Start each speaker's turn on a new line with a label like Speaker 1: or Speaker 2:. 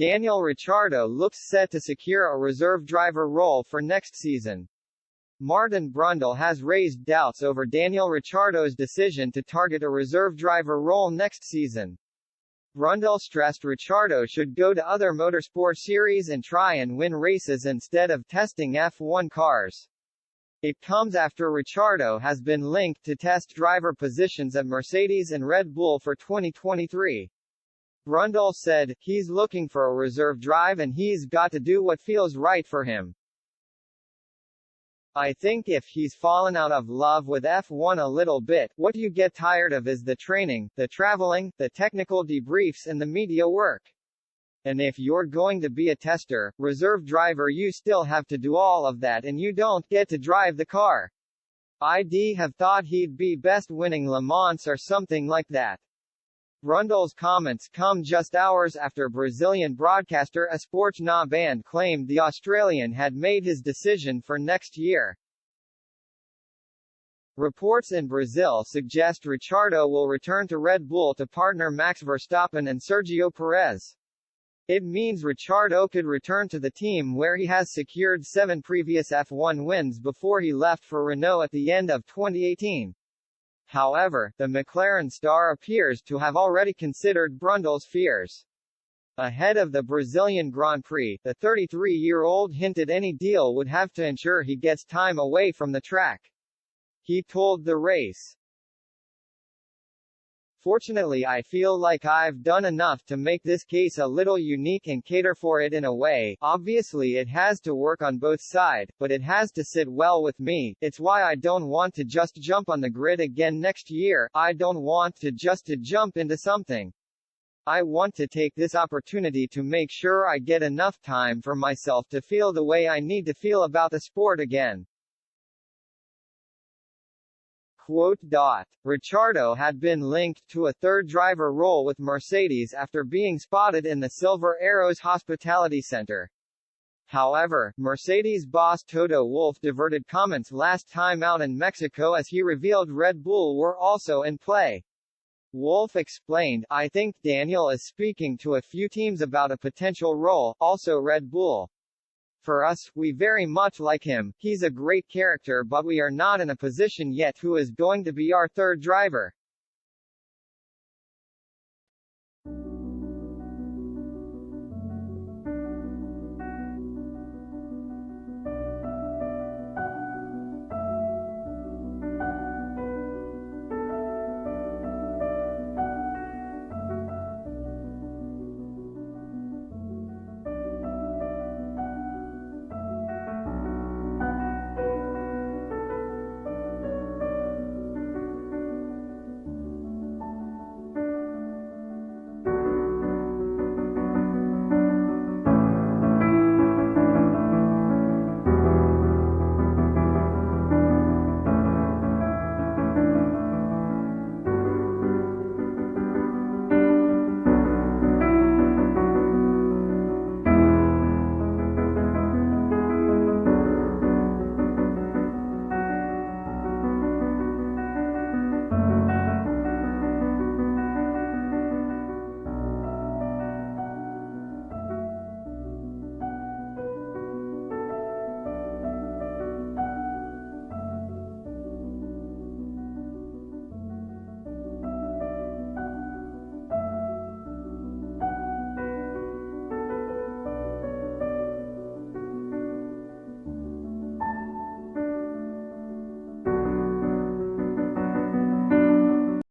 Speaker 1: Daniel Ricciardo looks set to secure a reserve driver role for next season. Martin Brundle has raised doubts over Daniel Ricciardo's decision to target a reserve driver role next season. Brundle stressed Ricciardo should go to other motorsport series and try and win races instead of testing F1 cars. It comes after Ricciardo has been linked to test driver positions at Mercedes and Red Bull for 2023. Brundle said, "He's looking for a reserve drive and he's got to do what feels right for him. I think if he's fallen out of love with F1 a little bit, what you get tired of is the training, the traveling, the technical debriefs and the media work. And if you're going to be a tester, reserve driver, you still have to do all of that and you don't get to drive the car. I'd have thought he'd be best winning Le Mans or something like that." Brundle's comments come just hours after Brazilian broadcaster Esporte na Band claimed the Australian had made his decision for next year. Reports in Brazil suggest Ricciardo will return to Red Bull to partner Max Verstappen and Sergio Perez. It means Ricciardo could return to the team where he has secured 7 previous F1 wins before he left for Renault at the end of 2018. However, the McLaren star appears to have already considered Brundle's fears. Ahead of the Brazilian Grand Prix, the 33-year-old hinted any deal would have to ensure he gets time away from the track. He told the race, "Fortunately, I feel like I've done enough to make this case a little unique and cater for it in a way. Obviously it has to work on both sides, but it has to sit well with me. It's why I don't want to just jump on the grid again next year. I don't want to just jump into something. I want to take this opportunity to make sure I get enough time for myself to feel the way I need to feel about the sport again." Ricciardo had been linked to a third driver role with Mercedes after being spotted in the Silver Arrows Hospitality Center. However, Mercedes boss Toto Wolff diverted comments last time out in Mexico as he revealed Red Bull were also in play. Wolff explained, "I think Daniel is speaking to a few teams about a potential role, also Red Bull. For us, we very much like him, he's a great character, but we are not in a position yet who is going to be our third driver.